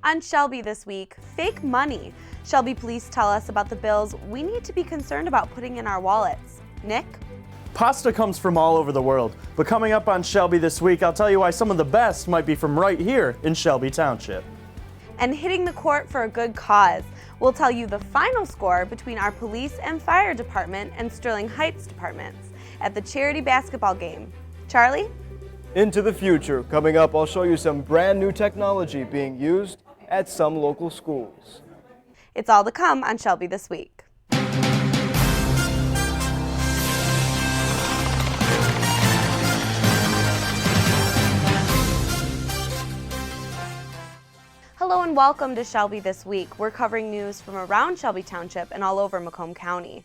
On Shelby this week, fake money. Shelby police tell us about the bills we need to be concerned about putting in our wallets. Nick? Pasta comes from all over the world, but coming up on Shelby this week, I'll tell you why some of the best might be from right here in Shelby Township. And hitting the court for a good cause. We'll tell you the final score between our police and fire department and Sterling Heights departments at the charity basketball game. Charlie? Into the future. Coming up, I'll show you some brand new technology being used at some local schools. It's all to come on Shelby this week. Hello and welcome to Shelby This Week. We're covering news from around Shelby Township and all over Macomb County.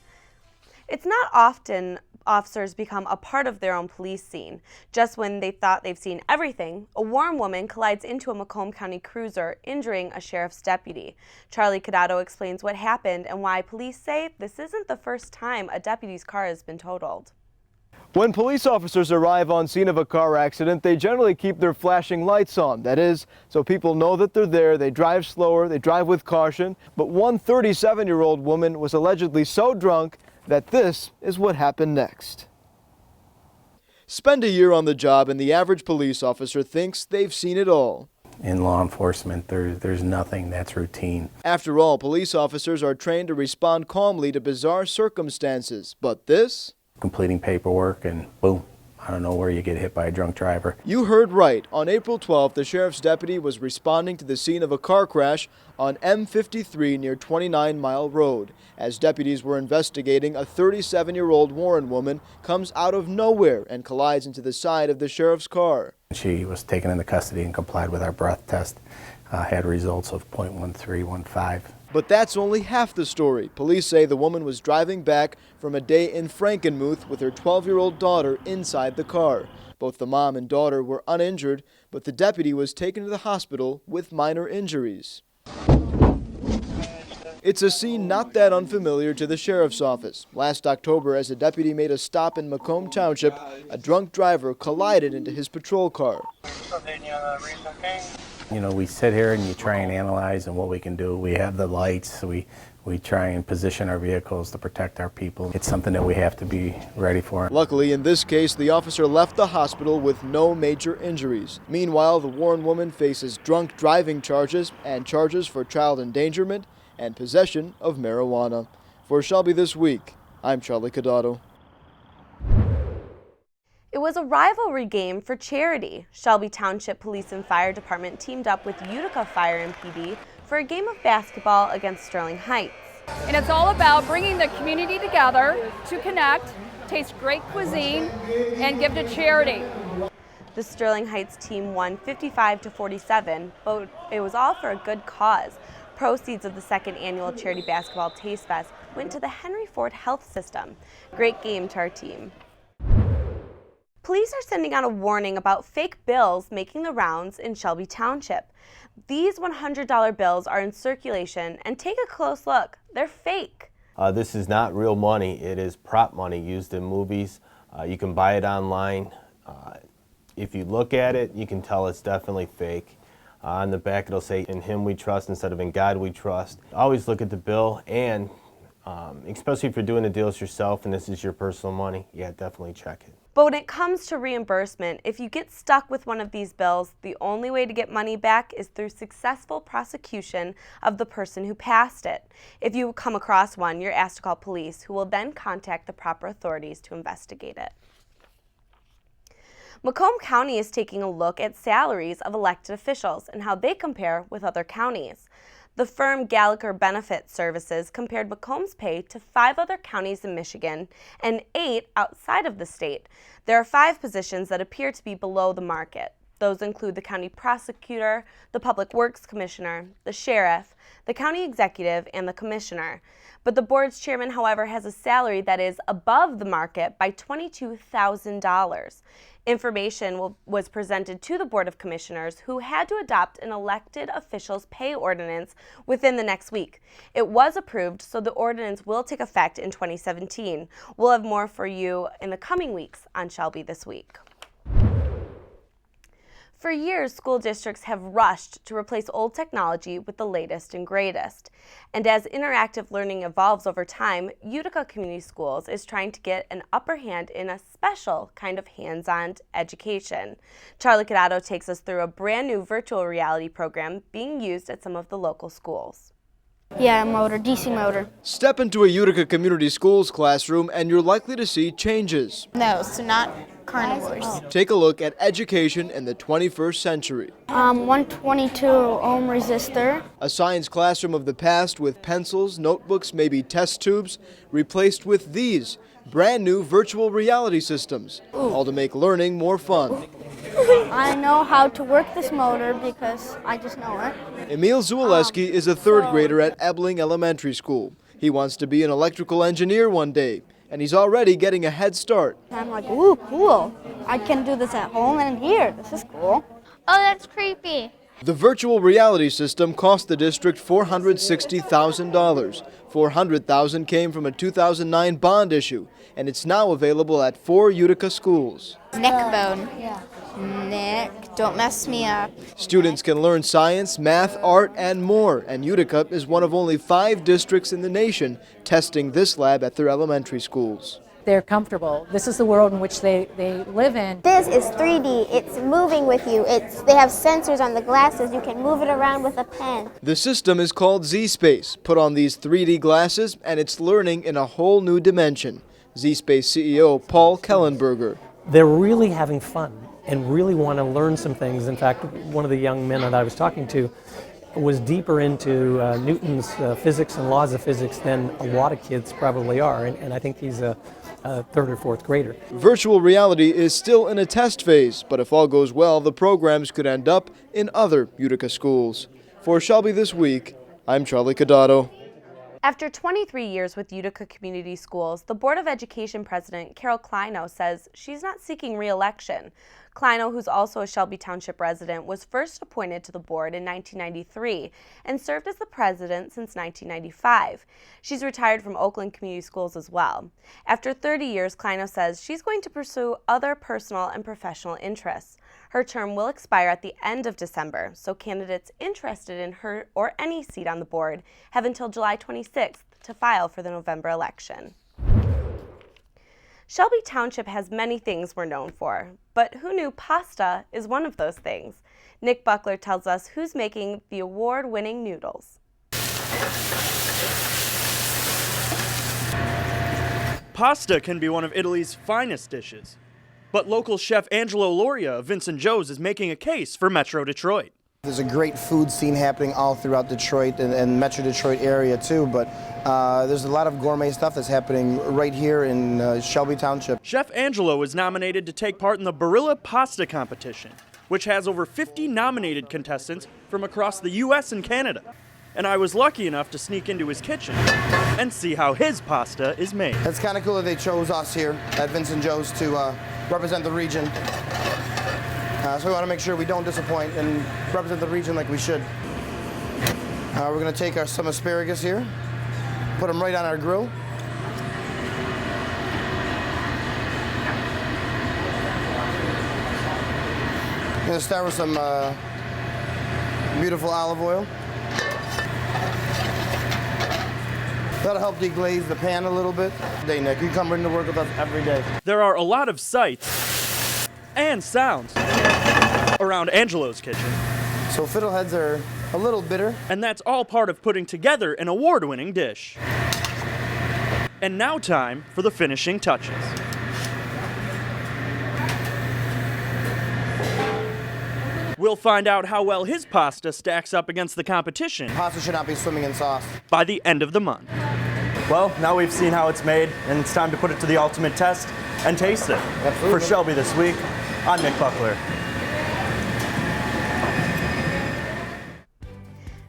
It's not often officers become a part of their own police scene. Just when they thought they've seen everything, a Warren woman collides into a Macomb County cruiser, injuring a sheriff's deputy. Charlie Cadotto explains what happened and why police say this isn't the first time a deputy's car has been totaled. When police officers arrive on scene of a car accident, they generally keep their flashing lights on. That is, so people know that they're there. They drive slower, they drive with caution. But one 37-year-old woman was allegedly so drunk that this is what happened next. Spend a year on the job and the average police officer thinks they've seen it all. In law enforcement, there's nothing that's routine. After all, police officers are trained to respond calmly to bizarre circumstances. But this? Completing paperwork and boom, I don't know where you get hit by a drunk driver. You heard right. On April 12th, the sheriff's deputy was responding to the scene of a car crash on M53 near 29 Mile Road. As deputies were investigating, a 37-year-old Warren woman comes out of nowhere and collides into the side of the sheriff's car. She was taken into custody and complied with our breath test, had results of .1315. But that's only half the story. Police say the woman was driving back from a day in Frankenmuth with her 12-year-old daughter inside the car. Both the mom and daughter were uninjured, but the deputy was taken to the hospital with minor injuries. It's a scene not that unfamiliar to the sheriff's office. Last October, as a deputy made a stop in Macomb Township, a drunk driver collided into his patrol car. You know, we sit here and you try and analyze and what we can do. We have the lights, we try and position our vehicles to protect our people. It's something that we have to be ready for. Luckily, in this case, the officer left the hospital with no major injuries. Meanwhile, the Warren woman faces drunk driving charges and charges for child endangerment and possession of marijuana. For Shelby This Week, I'm Charlie Cadotto. It was a rivalry game for charity. Shelby Township Police and Fire Department teamed up with Utica Fire and PD for a game of basketball against Sterling Heights. And it's all about bringing the community together to connect, taste great cuisine, and give to charity. The Sterling Heights team won 55-47, but it was all for a good cause. Proceeds of the second annual Charity Basketball Taste Fest went to the Henry Ford Health System. Great game to our team. Police are sending out a warning about fake bills making the rounds in Shelby Township. These $100 bills are in circulation, and take a close look. They're fake. This is not real money. It is prop money used in movies. You can buy it online. If you look at it, you can tell it's definitely fake. On the back it'll say, "In Him we trust" instead of "In God we trust." Always look at the bill, and especially if you're doing the deals yourself and this is your personal money, yeah, definitely check it. But when it comes to reimbursement, if you get stuck with one of these bills, the only way to get money back is through successful prosecution of the person who passed it. If you come across one, you're asked to call police, who will then contact the proper authorities to investigate it. Macomb County is taking a look at salaries of elected officials and how they compare with other counties. The firm Gallagher Benefit Services compared Macomb's pay to 5 other counties in Michigan and 8 outside of the state. There are 5 positions that appear to be below the market. Those include the county prosecutor, the public works commissioner, the sheriff, the county executive, and the commissioner. But the board's chairman, however, has a salary that is above the market by $22,000. Information was presented to the Board of Commissioners, who had to adopt an elected official's pay ordinance within the next week. It was approved, so the ordinance will take effect in 2017. We'll have more for you in the coming weeks on Shelby This Week. For years, school districts have rushed to replace old technology with the latest and greatest. And as interactive learning evolves over time, Utica Community Schools is trying to get an upper hand in a special kind of hands-on education. Charlie Cadotto takes us through a brand new virtual reality program being used at some of the local schools. Yeah, a motor, DC motor. Step into a Utica Community Schools classroom and you're likely to see changes. No, so not carnivores. Take a look at education in the 21st century. 122 ohm resistor. A science classroom of the past with pencils, notebooks, maybe test tubes, replaced with these brand new virtual reality systems, all to make learning more fun. I know how to work this motor because I just know it. Emil Zuleski is a third grader at Ebling Elementary School. He wants to be an electrical engineer one day, and he's already getting a head start. I'm like, ooh, cool. I can do this at home and here. This is cool. Oh, that's creepy. The virtual reality system cost the district $460,000. $400,000 came from a 2009 bond issue, and it's now available at 4 Utica schools. Neck bone. Nick, don't mess me up. Students can learn science, math, art, and more, and Utica is one of only 5 districts in the nation testing this lab at their elementary schools. They're comfortable. This is the world in which they live in. This is 3D. It's moving with you. They have sensors on the glasses. You can move it around with a pen. The system is called Z-Space. Put on these 3D glasses and it's learning in a whole new dimension. Z-Space CEO Paul Kellenberger. They're really having fun and really want to learn some things. In fact, one of the young men that I was talking to was deeper into Newton's physics and laws of physics than a lot of kids probably are, and I think he's a third or fourth grader. Virtual reality is still in a test phase, but if all goes well, the programs could end up in other Utica schools. For Shelby This Week, I'm Charlie Cadotto. After 23 years with Utica Community Schools, the Board of Education President Carol Kleinow says she's not seeking re-election. Kleinow, who's also a Shelby Township resident, was first appointed to the board in 1993 and served as the president since 1995. She's retired from Oakland Community Schools as well. After 30 years, Kleinow says she's going to pursue other personal and professional interests. Her term will expire at the end of December, so candidates interested in her or any seat on the board have until July 26th to file for the November election. Shelby Township has many things we're known for, but who knew pasta is one of those things? Nick Buckler tells us who's making the award-winning noodles. Pasta can be one of Italy's finest dishes. But local chef Angelo Loria of Vincent Joe's is making a case for Metro Detroit. There's a great food scene happening all throughout Detroit and Metro Detroit area too, but there's a lot of gourmet stuff that's happening right here in Shelby Township. Chef Angelo is nominated to take part in the Barilla Pasta Competition, which has over 50 nominated contestants from across the U.S. and Canada. And I was lucky enough to sneak into his kitchen and see how his pasta is made. It's kind of cool that they chose us here at Vincent Joe's to represent the region. So we want to make sure we don't disappoint and represent the region like we should. We're going to take some asparagus here, put them right on our grill. I'm going to start with some beautiful olive oil. That'll help deglaze the pan a little bit. Hey, Nick, you come into work with us every day. There are a lot of sights and sounds around Angelo's kitchen. So fiddleheads are a little bitter. And that's all part of putting together an award-winning dish. And now time for the finishing touches. We'll find out how well his pasta stacks up against the competition. Pasta should not be swimming in sauce. By the end of the month. Well, now we've seen how it's made, and it's time to put it to the ultimate test and taste it. Absolutely. For Shelby This Week, I'm Nick Buckler.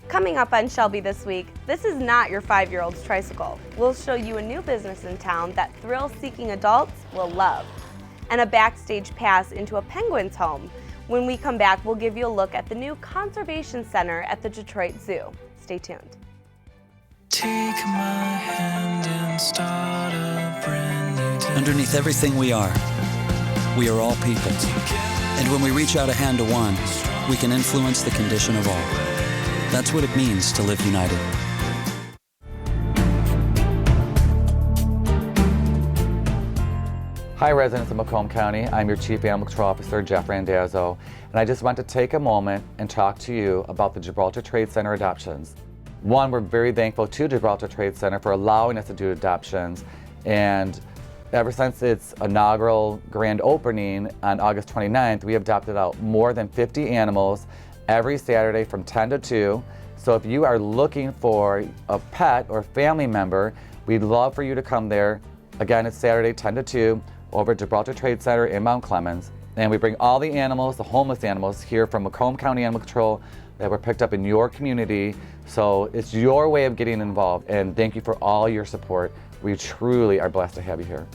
Coming up on Shelby This Week, this is not your 5-year-old's tricycle. We'll show you a new business in town that thrill-seeking adults will love, and a backstage pass into a penguin's home. When we come back, we'll give you a look at the new conservation center at the Detroit Zoo. Stay tuned. Take my hand and start a brand new day. Underneath everything we are, We are all people. And when we reach out a hand to one, we can influence the condition of all. That's what it means to live united. Hi residents of Macomb County, I'm your Chief Animal Control Officer, Jeff Randazzo, and I just want to take a moment and talk to you about the Gibraltar Trade Center adoptions. One, we're very thankful to Gibraltar Trade Center for allowing us to do adoptions, and ever since its inaugural grand opening on August 29th, we have adopted out more than 50 animals every Saturday from 10 to 2. So if you are looking for a pet or family member, we'd love for you to come there. Again, it's Saturday 10 to 2 over at Gibraltar Trade Center in Mount Clemens. And we bring all the animals, the homeless animals, here from Macomb County Animal Control that were picked up in your community. So it's your way of getting involved, and thank you for all your support. We truly are blessed to have you here.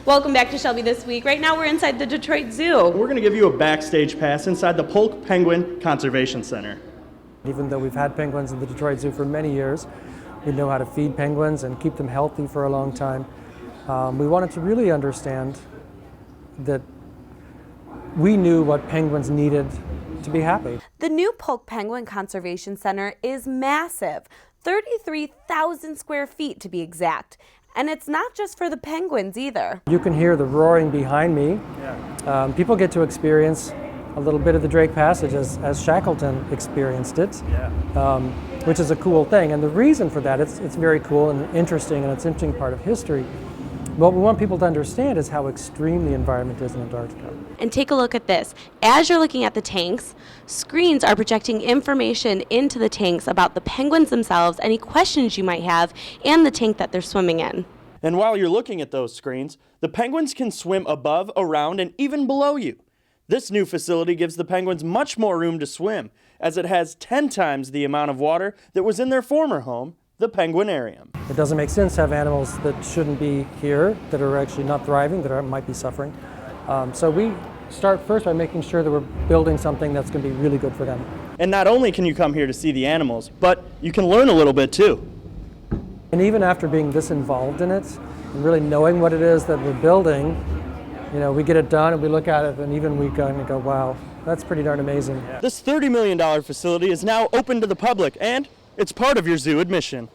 Welcome back to Shelby This Week. Right now we're inside the Detroit Zoo. We're going to give you a backstage pass inside the Polk Penguin Conservation Center. Even though we've had penguins in the Detroit Zoo for many years, we know how to feed penguins and keep them healthy for a long time. We wanted to really understand that we knew what penguins needed to be happy. The new Polk Penguin Conservation Center is massive, 33,000 square feet to be exact. And it's not just for the penguins either. You can hear the roaring behind me. Yeah. People get to experience a little bit of the Drake Passage as Shackleton experienced it, which is a cool thing. And the reason for that, it's very cool and interesting, and it's an interesting part of history. What we want people to understand is how extreme the environment is in Antarctica. And take a look at this. As you're looking at the tanks, screens are projecting information into the tanks about the penguins themselves, any questions you might have, and the tank that they're swimming in. And while you're looking at those screens, the penguins can swim above, around, and even below you. This new facility gives the penguins much more room to swim, as it has 10 times the amount of water that was in their former home, the Penguinarium. It doesn't make sense to have animals that shouldn't be here, that are actually not thriving, that might be suffering. So we start first by making sure that we're building something that's going to be really good for them. And not only can you come here to see the animals, but you can learn a little bit too. And even after being this involved in it, and really knowing what it is that we're building, you know, we get it done and we look at it and even we kind of go, wow, that's pretty darn amazing. This $30 million facility is now open to the public, and it's part of your zoo admission.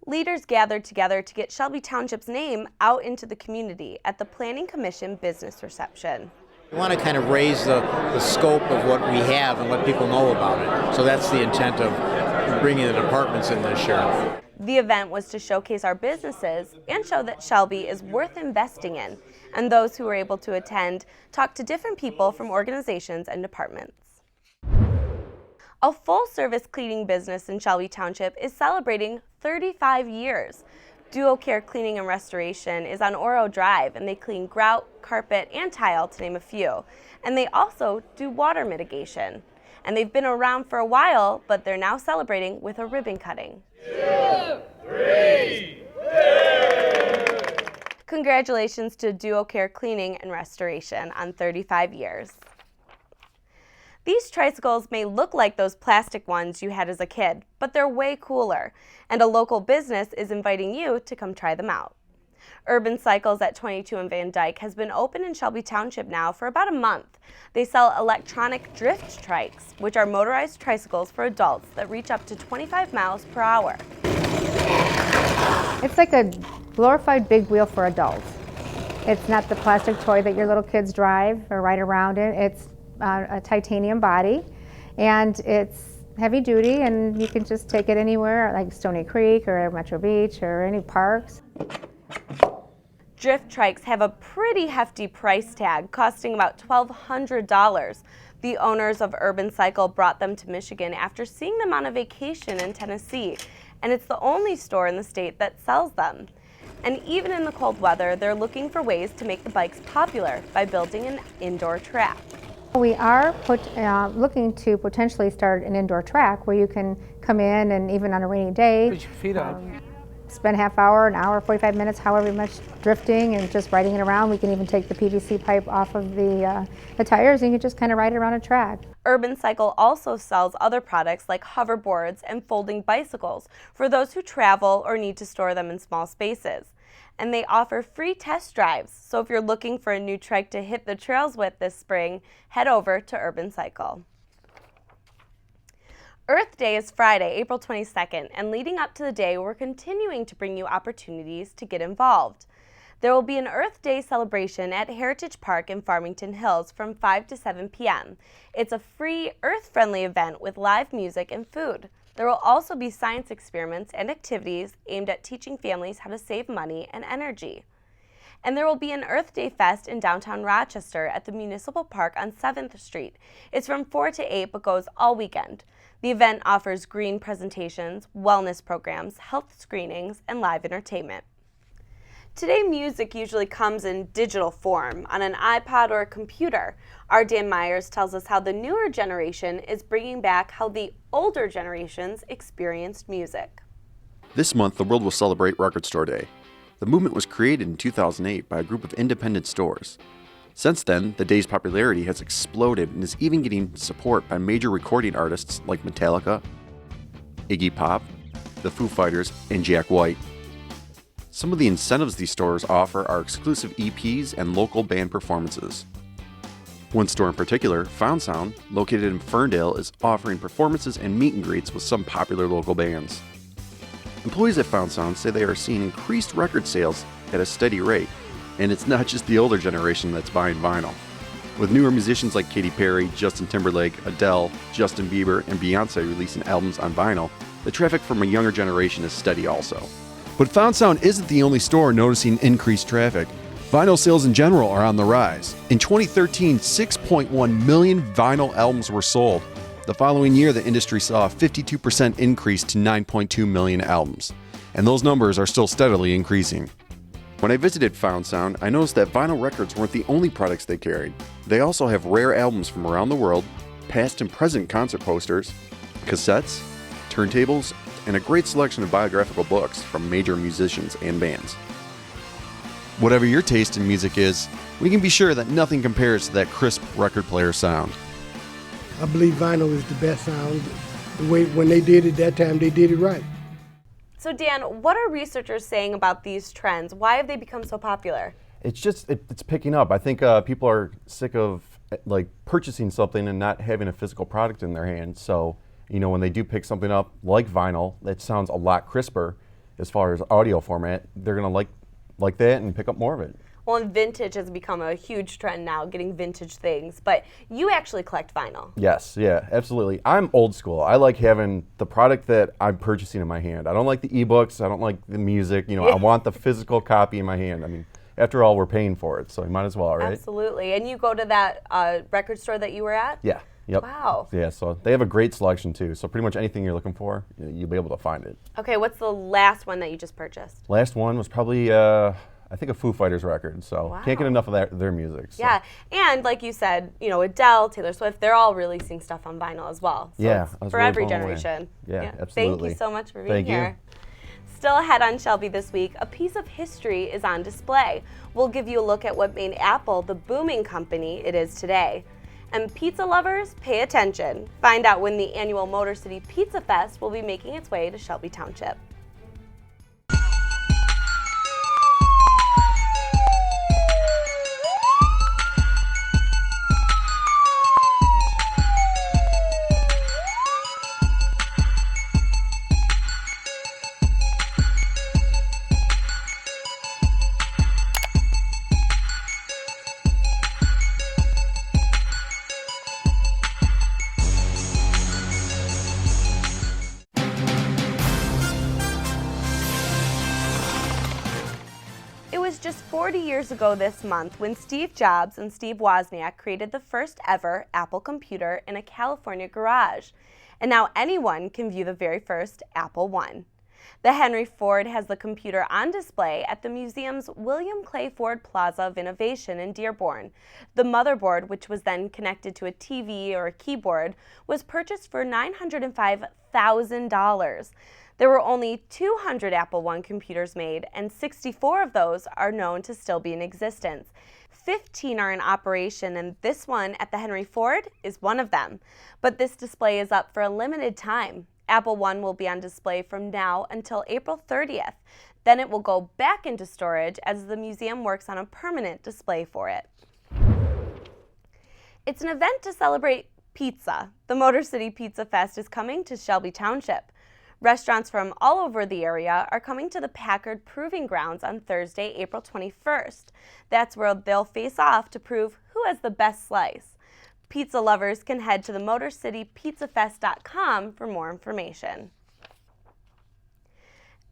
Leaders gathered together to get Shelby Township's name out into the community at the Planning Commission business reception. We want to kind of raise the scope of what we have and let people know about it. So that's the intent of bringing the departments in this year. The event was to showcase our businesses and show that Shelby is worth investing in. And those who were able to attend talked to different people from organizations and departments. A full-service cleaning business in Shelby Township is celebrating 35 years. Duo Care Cleaning and Restoration is on Oro Drive, and they clean grout, carpet, and tile, to name a few. And they also do water mitigation. And they've been around for a while, but they're now celebrating with a ribbon cutting. 2, 3, 2. Congratulations to Duo Care Cleaning and Restoration on 35 years. These tricycles may look like those plastic ones you had as a kid, but they're way cooler, and a local business is inviting you to come try them out. Urban Cycles at 22 and Van Dyke has been open in Shelby Township now for about a month. They sell electronic drift trikes, which are motorized tricycles for adults that reach up to 25 miles per hour. It's like a glorified big wheel for adults. It's not the plastic toy that your little kids drive or ride around in. It's a titanium body, and it's heavy duty, and you can just take it anywhere, like Stony Creek or Metro Beach or any parks. Drift trikes have a pretty hefty price tag, costing about $1,200. The owners of Urban Cycle brought them to Michigan after seeing them on a vacation in Tennessee, and it's the only store in the state that sells them. And even in the cold weather, they're looking for ways to make the bikes popular by building an indoor track. We are looking to potentially start an indoor track where you can come in and even on a rainy day, put your feet up, spend half hour, an hour, 45 minutes, however much, drifting and just riding it around. We can even take the PVC pipe off of the tires and you can just kind of ride it around a track. Urban Cycle also sells other products like hoverboards and folding bicycles for those who travel or need to store them in small spaces. And they offer free test drives, so if you're looking for a new trike to hit the trails with this spring, head over to Urban Cycle. Earth Day is Friday, April 22nd, and leading up to the day, we're continuing to bring you opportunities to get involved. There will be an Earth Day celebration at Heritage Park in Farmington Hills from 5 to 7 p.m. It's a free, earth-friendly event with live music and food. There will also be science experiments and activities aimed at teaching families how to save money and energy. And there will be an Earth Day Fest in downtown Rochester at the Municipal Park on 7th Street. It's from 4 to 8 but goes all weekend. The event offers green presentations, wellness programs, health screenings, and live entertainment. Today, music usually comes in digital form on an iPod or a computer. Our Dan Myers tells us how the newer generation is bringing back how the older generations experienced music. This month, the world will celebrate Record Store Day. The movement was created in 2008 by a group of independent stores. Since then, the day's popularity has exploded and is even getting support by major recording artists like Metallica, Iggy Pop, the Foo Fighters, and Jack White. Some of the incentives these stores offer are exclusive EPs and local band performances. One store in particular, Found Sound, located in Ferndale, is offering performances and meet and greets with some popular local bands. Employees at Found Sound say they are seeing increased record sales at a steady rate, and it's not just the older generation that's buying vinyl. With newer musicians like Katy Perry, Justin Timberlake, Adele, Justin Bieber, and Beyonce releasing albums on vinyl, the traffic from a younger generation is steady also. But Found Sound isn't the only store noticing increased traffic. Vinyl sales in general are on the rise. In 2013, 6.1 million vinyl albums were sold. The following year, the industry saw a 52% increase to 9.2 million albums. And those numbers are still steadily increasing. When I visited Found Sound, I noticed that vinyl records weren't the only products they carried. They also have rare albums from around the world, past and present concert posters, cassettes, turntables, and a great selection of biographical books from major musicians and bands. Whatever your taste in music is, we can be sure that nothing compares to that crisp record player sound. I believe vinyl is the best sound. The way when they did it that time, they did it right. So Dan, what are researchers saying about these trends? Why have they become so popular? It's picking up. I think people are sick of purchasing something and not having a physical product in their hands. So, when they do pick something up like vinyl, that sounds a lot crisper as far as audio format, they're going to like that and pick up more of it. Well, and vintage has become a huge trend now, getting vintage things. But you actually collect vinyl. Yes, yeah, absolutely. I'm old school. I like having the product that I'm purchasing in my hand. I don't like the ebooks. I don't like the music. I want the physical copy in my hand. I mean, after all, we're paying for it, so you might as well, right? Absolutely. And you go to that record store that you were at? Yeah. Yep. Wow. Yeah, so they have a great selection too. So pretty much anything you're looking for, you'll be able to find it. Okay, what's the last one that you just purchased? Last one was probably, I think, a Foo Fighters record. So Wow. can't get enough of their music. So. Yeah, and like you said, Adele, Taylor Swift, they're all releasing stuff on vinyl as well. So yeah, it's for every generation. Yeah, absolutely. Thank you so much for being here. You. Still ahead on Shelby this week, a piece of history is on display. We'll give you a look at what made Apple the booming company it is today. And pizza lovers, pay attention. Find out when the annual Motor City Pizza Fest will be making its way to Shelby Township. Just 40 years ago this month when Steve Jobs and Steve Wozniak created the first ever Apple computer in a California garage. And now anyone can view the very first Apple I. The Henry Ford has the computer on display at the museum's William Clay Ford Plaza of Innovation in Dearborn. The motherboard, which was then connected to a TV or a keyboard, was purchased for $905,000. There were only 200 Apple I computers made, and 64 of those are known to still be in existence. 15 are in operation, and this one at the Henry Ford is one of them. But this display is up for a limited time. Apple I will be on display from now until April 30th. Then it will go back into storage as the museum works on a permanent display for it. It's an event to celebrate pizza. The Motor City Pizza Fest is coming to Shelby Township. Restaurants from all over the area are coming to the Packard Proving Grounds on Thursday, April 21st. That's where they'll face off to prove who has the best slice. Pizza lovers can head to the MotorCityPizzaFest.com for more information.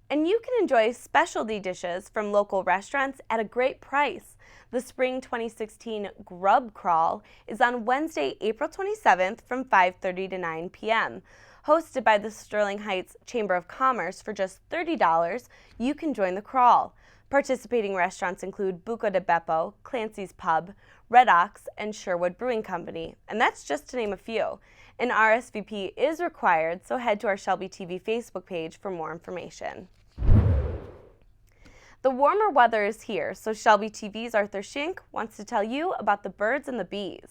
And you can enjoy specialty dishes from local restaurants at a great price. The Spring 2016 Grub Crawl is on Wednesday, April 27th from 5:30 to 9 p.m. Hosted by the Sterling Heights Chamber of Commerce for just $30, you can join the crawl. Participating restaurants include Buca de Beppo, Clancy's Pub, Red Ox, and Sherwood Brewing Company, and that's just to name a few. An RSVP is required, so head to our Shelby TV Facebook page for more information. The warmer weather is here, so Shelby TV's Arthur Schenk wants to tell you about the birds and the bees.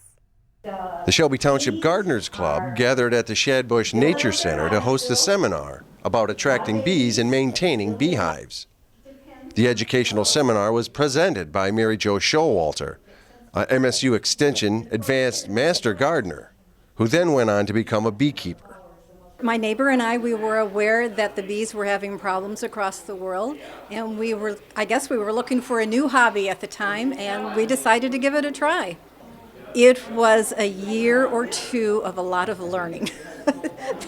The Shelby Township Gardeners Club gathered at the Shadbush Nature Center to host a seminar about attracting bees and maintaining beehives. The educational seminar was presented by Mary Jo Showalter, a MSU Extension Advanced Master Gardener, who then went on to become a beekeeper. My neighbor and I, we were aware that the bees were having problems across the world, and I guess we were looking for a new hobby at the time, and we decided to give it a try. It was a year or two of a lot of learning.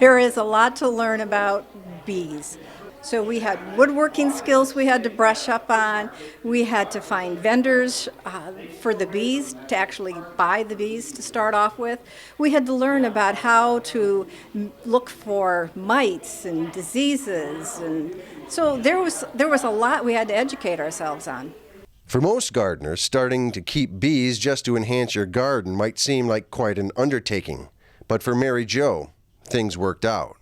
There is a lot to learn about bees. So we had woodworking skills we had to brush up on. We had to find vendors for the bees, to actually buy the bees to start off with. We had to learn about how to look for mites and diseases. And so there was a lot we had to educate ourselves on. For most gardeners, starting to keep bees just to enhance your garden might seem like quite an undertaking. But for Mary Jo, things worked out.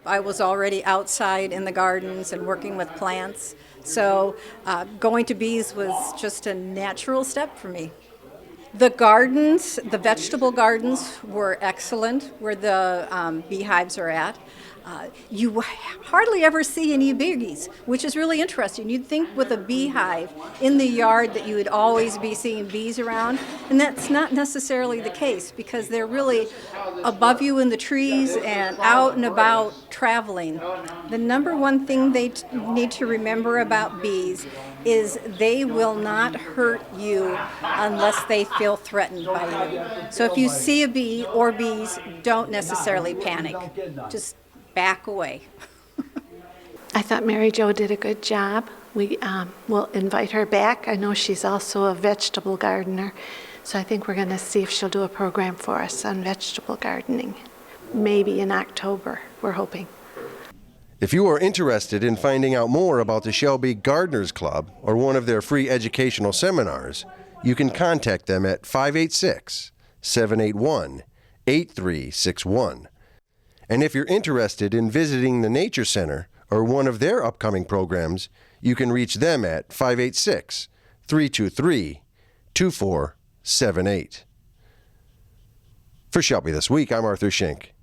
I was already outside in the gardens and working with plants, so going to bees was just a natural step for me. The gardens, the vegetable gardens, were excellent where the beehives are at. You hardly ever see any bees, which is really interesting. You'd think with a beehive in the yard that you would always be seeing bees around, and that's not necessarily the case because they're really above you in the trees and out and about traveling. The number one thing they need to remember about bees is they will not hurt you unless they feel threatened by you. So if you see a bee or bees, don't necessarily panic. Just back away. I thought Mary Jo did a good job. We will invite her back. I know she's also a vegetable gardener, so I think we're going to see if she'll do a program for us on vegetable gardening. Maybe in October, we're hoping. If you are interested in finding out more about the Shelby Gardeners Club or one of their free educational seminars, you can contact them at 586-781-8361. And if you're interested in visiting the Nature Center or one of their upcoming programs, you can reach them at 586-323-2478. For Shelby This Week, I'm Arthur Schenk.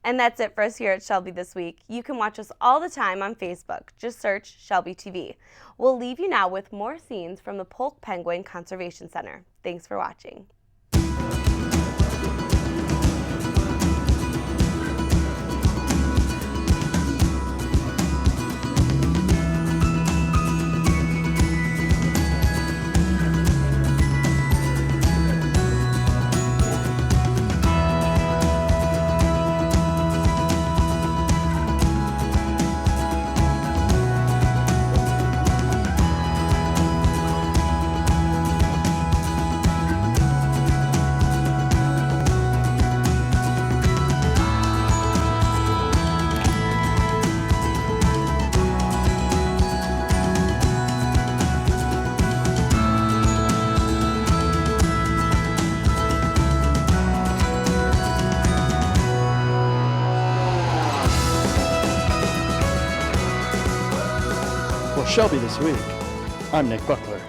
And that's it for us here at Shelby This Week. You can watch us all the time on Facebook. Just search Shelby TV. We'll leave you now with more scenes from the Polk Penguin Conservation Center. Thanks for watching. Shelby This Week, I'm Nick Buckler.